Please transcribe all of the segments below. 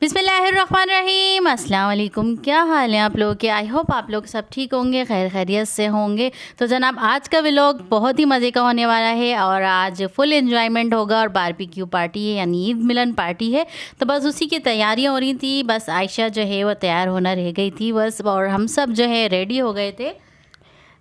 बिस्मिल्लाहिर्रहमानिर्रहीम, अस्सलाम वालेकुम। क्या हाल है आप लोगों के? आई होप आप लोग सब ठीक होंगे, खैर खैरियत से होंगे। तो जनाब आज का व्लॉग बहुत ही मज़े का होने वाला है और आज फुल एंजॉयमेंट होगा और बारबेक्यू पार्टी है यानी ईद मिलन पार्टी है। तो बस उसी की तैयारियां हो रही थी। बस आयशा जो है वो तैयार होना रह गई थी बस, और हम सब जो है रेडी हो गए थे।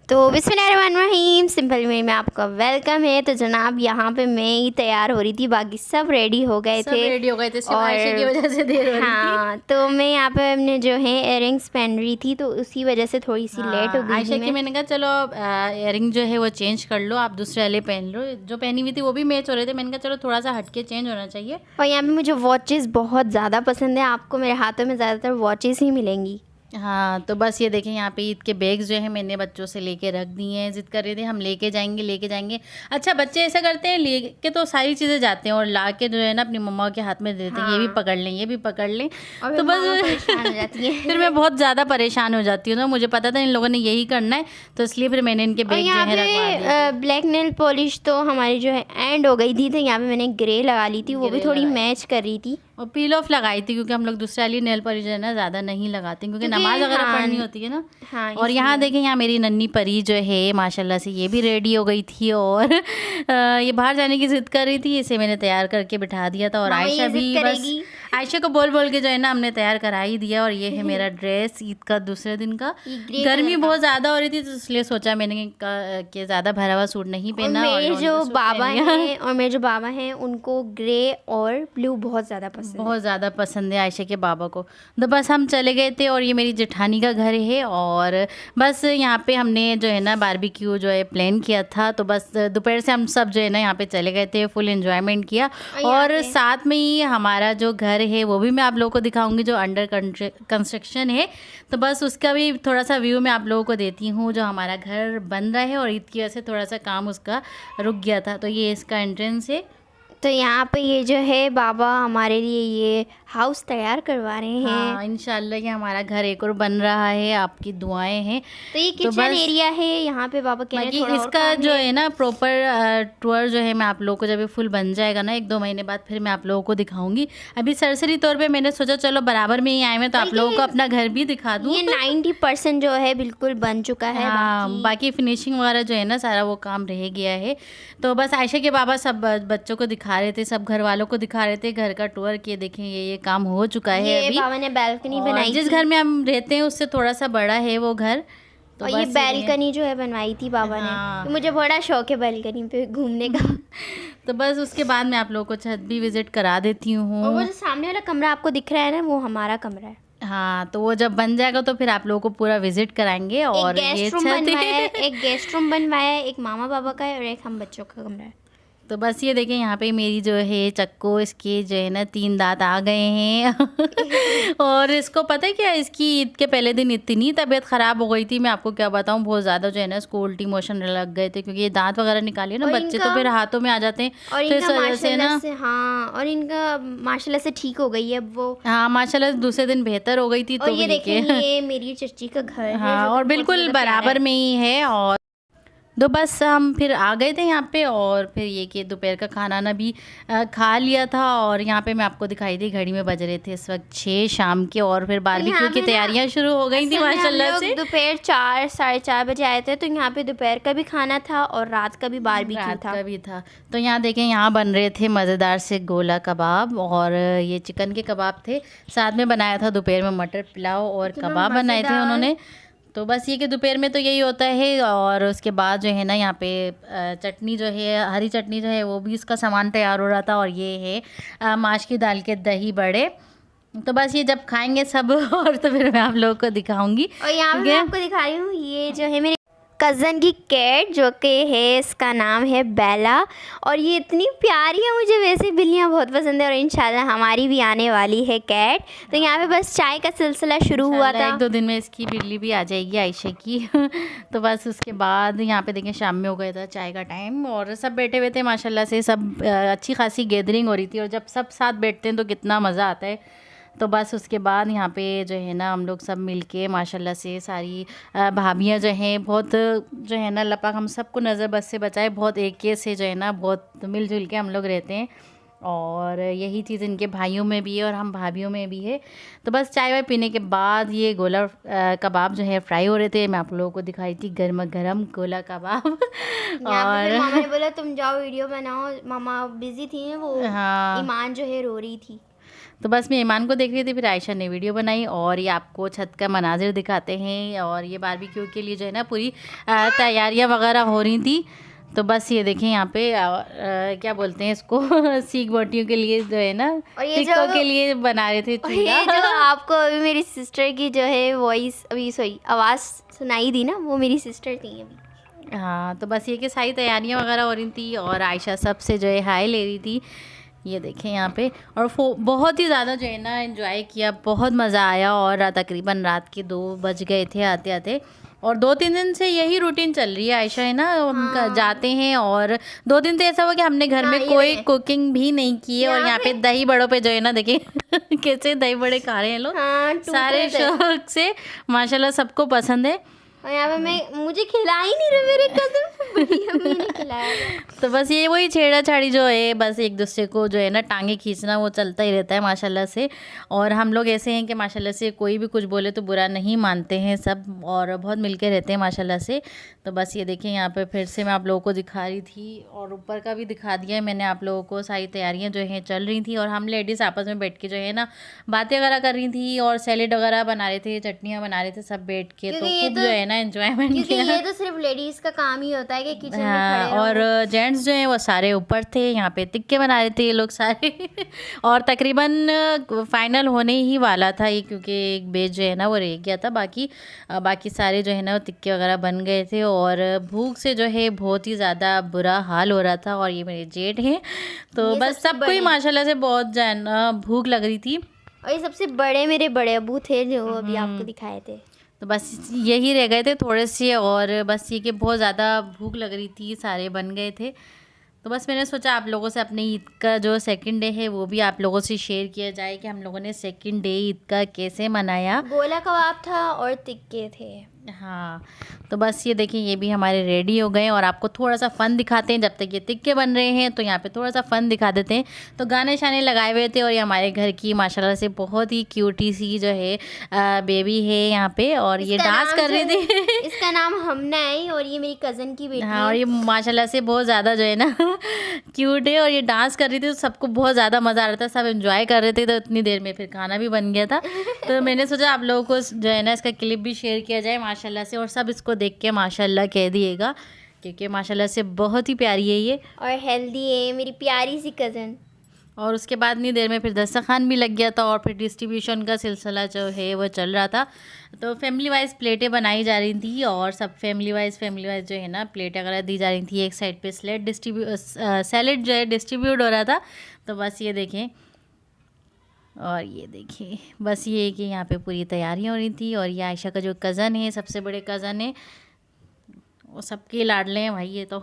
तो बिस्मिल्लाहिर्रहमानिर्रहीम, सिंपल वे में आपका वेलकम है। तो जनाब यहाँ पे मैं ही तैयार हो रही थी, बाकी सब रेडी हो गए सब थे। रेडी हो गए थे, सिर्फ आयशा की वजह से देर हो रही थी। हाँ, तो मैं यहाँ पे अपने जो है इयररिंग्स पहन रही थी, तो उसी वजह से थोड़ी सी लेट हो गई आयशा थी की मैंने कहा चलो इयरिंग जो है वो चेंज कर लो, आप दूसरे वाले पहन लो। जो पहनी हुई थी वो भी मैच हो रहे थे, मैंने कहा चलो थोड़ा सा हटके चेंज होना चाहिए। और यहाँ पे मुझे वॉचेस बहुत ज़्यादा पसंद है, आपको मेरे हाथों में ज़्यादातर वॉचेस ही मिलेंगी। हाँ, तो बस ये देखें यहाँ पे ईद के बैग्स जो है मैंने बच्चों से लेके रख दिए हैं। जिद कर रहे थे हम लेके जाएंगे। अच्छा, बच्चे ऐसा करते हैं, लेके तो सारी चीज़ें जाते हैं और ला के जो है ना अपनी मम्मा के हाथ में देते हैं, ये भी पकड़ लें, ये भी पकड़ लें। और तो बस परेशान हो जाती है। फिर मैं बहुत ज़्यादा परेशान हो जाती हूँ ना, मुझे पता था इन लोगों ने यही करना है, तो इसलिए फिर मैंने इनके बैग जो है रखवा दिए। ब्लैक नेल पॉलिश तो हमारी जो है एंड हो गई थी, तो यहाँ पे मैंने ग्रे लगा ली थी, वो भी थोड़ी मैच कर रही थी। और पील ऑफ लगाई थी क्योंकि हम लोग दूसरे वाली नेल पॉलिश है ना ज़्यादा नहीं लगाते क्योंकि नमाज वगैरह पढ़नी होती है ना। हाँ, और यहाँ देखें, यहाँ मेरी नन्ही परी जो है माशाल्लाह से ये भी रेडी हो गई थी और ये बाहर जाने की ज़िद कर रही थी, इसे मैंने तैयार करके बिठा दिया था। और आयशा भी बस आयशा को बोल बोल के जो है ना हमने तैयार करा ही दिया। और ये है मेरा ड्रेस ईद का दूसरे दिन का। गर्मी बहुत ज़्यादा हो रही थी तो इसलिए सोचा मैंने कि ज़्यादा भरा हुआ सूट नहीं पहना। और मेरे जो बाबा हैं उनको ग्रे और ब्लू बहुत ज़्यादा पसंद है आयशा के बाबा को। तो बस हम चले गए थे और ये मेरी जेठानी का घर है और बस यहाँ पे हमने जो है ना बारबेक्यू जो है प्लान किया था। तो बस दोपहर से हम सब जो है ना यहाँ पे चले गए थे, फुल एंजॉयमेंट किया। और साथ में ही हमारा जो घर है वो भी मैं आप लोगों को दिखाऊंगी जो अंडर कंस्ट्रक्शन है। तो बस उसका भी थोड़ा सा व्यू मैं आप लोगों को देती हूँ। जो हमारा घर बन रहा है और ईद की वजह से थोड़ा सा काम उसका रुक गया था। तो ये इसका एंट्रेंस है। तो यहाँ पे ये जो है बाबा हमारे लिए ये हाउस तैयार करवा रहे हैं। हाँ, इंशाल्लाह ये हमारा घर एक और बन रहा है, आपकी दुआएं हैं। तो ये किचन एरिया है, यहाँ पे बाबा कह रहे हैं थोड़ा इसका जो है ना प्रॉपर टूर जो है मैं आप लोगों को जब ये फुल बन जाएगा ना 1-2 महीने बाद फिर मैं आप लोगों को दिखाऊंगी। अभी सरसरी तौर पे मैंने सोचा चलो बराबर में ही आए हैं तो आप लोगों को अपना घर भी दिखा दूँ। ये 90% जो है बिल्कुल बन चुका है। हाँ, बाकी फिनिशिंग वगैरह जो है ना सारा वो काम रह गया है। तो बस आयशा के बाबा सब बच्चों को दिखा रहे थे, सब घर वालों को दिखा रहे थे घर का टूर किए। देखें ये काम हो चुका है। अभी बाबा ने बैल्कनी बनाई, जिस घर में हम रहते हैं उससे थोड़ा सा बड़ा है वो घर। तो और ये बैल्कनी जो है बनवाई थी बाबा ने। तो मुझे बड़ा शौक है बैल्कनी पे घूमने का। तो बस उसके बाद मैं आप लोगों को छत भी विजिट करा देती हूँ। और वो जो सामने वाला कमरा आपको दिख रहा है ना, वो हमारा कमरा है। हाँ, तो वो जब बन जाएगा तो फिर आप लोगों को पूरा विजिट कराएंगे। और एक गेस्ट रूम बनवाया है, एक मामा बाबा का है और एक हम बच्चों का कमरा है। तो बस ये देखें यहाँ पे मेरी जो है चक्को, इसके जो है ना 3 दांत आ गए हैं। और इसको पता है क्या, इसकी ईद के पहले दिन इतनी तबीयत ख़राब हो गई थी, मैं आपको क्या बताऊँ, बहुत ज़्यादा जो है ना इसको उल्टी मोशन लग गए थे क्योंकि ये दांत वगैरह निकालिए ना बच्चे तो फिर हाथों में आ जाते हैं। और तो इस वजह से ना हाँ, और इनका माशाल्लाह से ठीक हो गई है अब वो। हाँ, माशाल्लाह दूसरे दिन बेहतर हो गई थी। तो ये देखिए ये मेरी चच्ची का घर है। हाँ, और बिल्कुल बराबर में ही है। और तो बस हम फिर आ गए थे यहाँ पे और फिर ये कि दोपहर का खाना ना भी खा लिया था। और यहाँ पे मैं आपको दिखाई दी, घड़ी में बज रहे थे इस वक्त 6 शाम के और फिर बारबेक्यू की तैयारियाँ शुरू हो गई थी माशाल्लाह से। दोपहर 4-4:30 बजे आए थे, तो यहाँ पे दोपहर का भी खाना था और रात का भी बारबेक्यू था। तो यहाँ देखें, यहाँ बन रहे थे मज़ेदार से गोला कबाब और ये चिकन के कबाब थे। साथ में बनाया था दोपहर में मटर पुलाव और कबाब बनाए थे उन्होंने। तो बस ये कि दोपहर में तो यही होता है। और उसके बाद जो है ना यहाँ पे चटनी जो है, हरी चटनी जो है वो भी इसका सामान तैयार हो रहा था। और ये है माश की दाल के दही बड़े। तो बस ये जब खाएंगे सब और तो फिर मैं आप लोगों को दिखाऊंगी। और यहाँ पे मैं आपको दिखा रही हूँ, ये जो है मेरे कज़न की कैट जो कि है, इसका नाम है बेला। और ये इतनी प्यारी है, मुझे वैसे बिल्लियाँ बहुत पसंद है और इंशाल्लाह हमारी भी आने वाली है कैट। तो यहाँ पे बस चाय का सिलसिला शुरू हुआ था। 1-2 दिन में इसकी बिल्ली भी आ जाएगी आयशा की। तो बस उसके बाद यहाँ पे देखें शाम में हो गया था चाय का टाइम और सब बैठे हुए थे माशाल्लाह से। सब अच्छी खासी गैदरिंग हो रही थी और जब सब साथ बैठते हैं तो कितना मज़ा आता है। तो बस उसके बाद यहाँ पे जो है ना हम लोग सब मिलके माशाल्लाह से सारी भाभियाँ जो हैं बहुत जो है ना अल्लाह पाक हम सबको नज़र बद से बचाए, बहुत एक से जो है ना बहुत मिलजुल के हम लोग रहते हैं। और यही चीज़ इनके भाइयों में भी है और हम भाभीयों में भी है। तो बस चाय वाय पीने के बाद ये गोला कबाब जो है फ्राई हो रहे थे। मैं आप लोगों को दिखाई थी गर्मा गर्म गोला कबाब यहाँ पे फिर मामा ने बोला तुम जाओ वीडियो बनाओ, मामा बिजी थी, वो हाँ, ईमान जो है रो रही थी। तो बस मैं ईमान को देख रही थी, फिर आयशा ने वीडियो बनाई और ये आपको छत का मनाजिर दिखाते हैं। और ये बारबेक्यू के लिए जो है ना पूरी तैयारियां वगैरह हो रही थी। तो बस ये देखें यहाँ पे क्या बोलते हैं इसको सीख बोटियों के लिए जो है ना और ये टिक्कों जो के लिए बना रहे थे और ये चूल्हा। जो आपको अभी मेरी सिस्टर की जो है वॉइस अभी सॉरी आवाज़ सुनाई दी ना, वो मेरी सिस्टर थी अभी। हाँ, तो बस ये कि सारी तैयारियां वगैरह हो रही थी और आयशा सबसे जो है हाय ले रही थी। ये देखें यहाँ पे, और बहुत ही ज़्यादा जो है ना एंजॉय किया, बहुत मज़ा आया। और तकरीबन रात के 2 बज गए थे आते आते। और 2-3 दिन से यही रूटीन चल रही है आयशा, है ना, हम जाते हैं। और 2 दिन तो ऐसा हुआ कि हमने घर में हाँ, ये कोई है। कुकिंग भी नहीं की है। और यहाँ यहाँ पे दही बड़ों पे जो है ना देखिए कैसे दही बड़े खा रहे हैं लोग, हाँ, टूट सारे रहे थे। शौक से, माशाल्लाह सबको पसंद है। और यहाँ पे मुझे खिला ही नहीं रहे मेरे कज़न, बड़ी अम्मी ने खिलाया था। तो बस ये वही छेड़ा छाड़ी जो है, बस एक दूसरे को जो है ना टांगे खींचना वो चलता ही रहता है माशाल्लाह से। और हम लोग ऐसे हैं कि माशाल्लाह से कोई भी कुछ बोले तो बुरा नहीं मानते हैं सब, और बहुत मिलके रहते हैं माशाल्लाह से। तो बस ये देखें यहाँ पे फिर से मैं आप लोगों को दिखा रही थी और ऊपर का भी दिखा दिया है मैंने आप लोगों को। सारी तैयारियाँ जो हैं चल रही थी और हम लेडीज़ आपस में बैठ के जो है ना बातें वगैरह कर रही थी और सैलेड वगैरह बना रहे थे, चटनियाँ बना रहे थे सब बैठ के। तो क्योंकि ये खूब तो- जो है ना एंजॉयमेंट क्योंकि किया। ये तो सिर्फ लेडीज़ का काम ही होता है कि किचन में हाँ, खड़े और रहो। जेंट्स जो हैं वो सारे ऊपर थे, यहाँ पे तिक्के बना रहे थे ये लोग सारे और तकरीबन फाइनल होने ही वाला था ये, क्योंकि एक बेच जो है ना वो रह गया था। बाकी सारे जो है ना वो तिक्के वगैरह बन गए थे। और भूख से जो है बहुत ही ज़्यादा बुरा हाल हो रहा था। और ये मेरे जेठ हैं, तो ये बस सबसे सबको ही बड़े। माशाल्लाह से बहुत जो है ना भूख लग रही थी। और ये सबसे बड़े मेरे बड़े अबू थे जो अभी आपको दिखाए थे। तो बस यही रह गए थे थोड़े से, और बस ये कि बहुत ज़्यादा भूख लग रही थी, सारे बन गए थे। तो बस मैंने सोचा आप लोगों से अपने ईद का जो सेकंड डे है वो भी आप लोगों से शेयर किया जाए कि हम लोगों ने सेकंड डे ईद का कैसे मनाया। गोला कबाब था और टिक्के थे। हाँ, तो बस ये देखिए ये भी हमारे रेडी हो गए और आपको थोड़ा सा फ़न दिखाते हैं। जब तक ये तिक्के बन रहे हैं तो यहाँ पे थोड़ा सा फ़न दिखा देते हैं। तो गाने शाने लगाए हुए थे और ये हमारे घर की माशाल्लाह से बहुत ही क्यूटी सी जो है बेबी है यहाँ पे, और ये इसका डांस नाम कर रही जो है- थी इसका नाम हमना है और ये मेरी कज़न की बेटी हाँ, और है। ये माशाल्लाह से बहुत ज़्यादा जो है ना क्यूट है और ये डांस कर रही थी, तो सबको बहुत ज़्यादा मज़ा आ रहा था, सब एंजॉय कर रहे थे। तो इतनी देर में फिर खाना भी बन गया था। तो मैंने सोचा आप लोगों को जो है ना इसका क्लिप भी शेयर किया जाए माशाल्लाह से, और सब इसको देख के माशाल्लाह कह दिएगा क्योंकि माशाल्लाह से बहुत ही प्यारी है ये। और हेल्दी है मेरी प्यारी सी कज़न। और उसके बाद नहीं देर में फिर दस्तरखान भी लग गया था और फिर डिस्ट्रीब्यूशन का सिलसिला जो है वो चल रहा था। तो फैमिली वाइज प्लेटें बनाई जा रही थी और सब फैमिली वाइज जो है ना प्लेटें वगैरह दी जा रही थी। एक साइड पे सैलेड जो है डिस्ट्रीब्यूट हो रहा था। तो बस ये देखें, और ये देखिए बस ये है कि यहाँ पे पूरी तैयारियाँ हो रही थी। और ये आयशा का जो कज़न है, सबसे बड़े कज़न है, वो सबके लाडले हैं भाई ये तो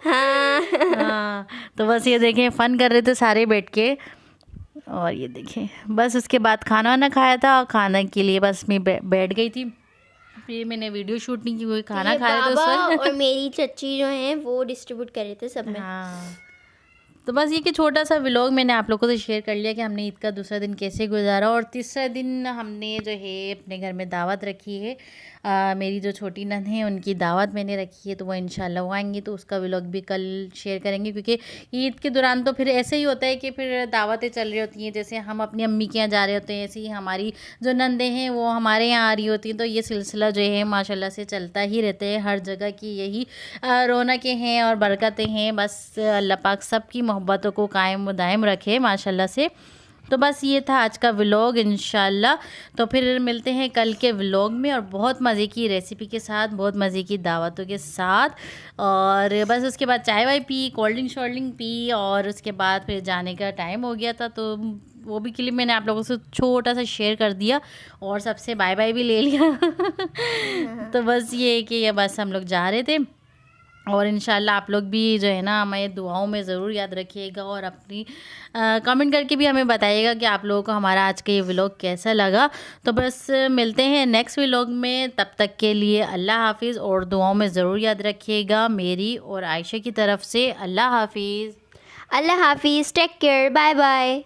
हाँ, तो बस ये देखें फ़न कर रहे थे सारे बैठ के। और ये देखें बस उसके बाद खाना वाना खाया था, खाने के लिए बस मैं बैठ गई थी। फिर मैंने वीडियो शूट नहीं की, कोई खाना ये खा रहे थे उस बाबा वक्त। और मेरी चच्ची जो हैं वो डिस्ट्रीब्यूट कर रहे थे सब में। हाँ, तो बस ये कि छोटा सा व्लॉग मैंने आप लोगों से शेयर कर लिया कि हमने ईद का दूसरा दिन कैसे गुजारा। और तीसरा दिन हमने जो है अपने घर में दावत रखी है। मेरी जो छोटी नन्द है उनकी दावत मैंने रखी है, तो वो इंशाल्लाह वो आएंगी तो उसका व्लॉग भी कल शेयर करेंगे। क्योंकि ईद के दौरान तो फिर ऐसे ही होता है कि फिर दावतें चल रही होती हैं, जैसे हम अपनी अम्मी के यहाँ जा रहे होते हैं ऐसे ही हमारी जो नंदें हैं वो हमारे यहाँ आ रही होती हैं। तो ये सिलसिला जो है माशाल्लाह से चलता ही रहता है, हर जगह की यही रौनकें हैं और बरकतें हैं। बस अल्लाह पाक सबकी मोहब्बतों को कायम दायम रखे माशाल्लाह से। तो बस ये था आज का व्लॉग इंशाल्लाह। तो फिर मिलते हैं कल के व्लॉग में और बहुत मज़े की रेसिपी के साथ, बहुत मज़े की दावतों के साथ। और बस उसके बाद चाय वाय पी, कोल्ड ड्रिंक शोल्ड ड्रिंक पी और उसके बाद फिर जाने का टाइम हो गया था। तो वो भी क्लिप मैंने आप लोगों से छोटा सा शेयर कर दिया और सबसे बाय बाय भी ले लिया तो बस ये है कि ये बस हम लोग जा रहे थे। और इंशाल्लाह आप लोग भी जो है ना हमें दुआओं में ज़रूर याद रखिएगा और अपनी कमेंट करके भी हमें बताइएगा कि आप लोगों को हमारा आज का ये व्लॉग कैसा लगा। तो बस मिलते हैं नेक्स्ट व्लॉग में, तब तक के लिए अल्लाह हाफिज़ और दुआओं में ज़रूर याद रखिएगा मेरी और आयशा की तरफ से। अल्लाह हाफिज़। अल्लाह हाफिज़, टेक केयर, बाय बाय।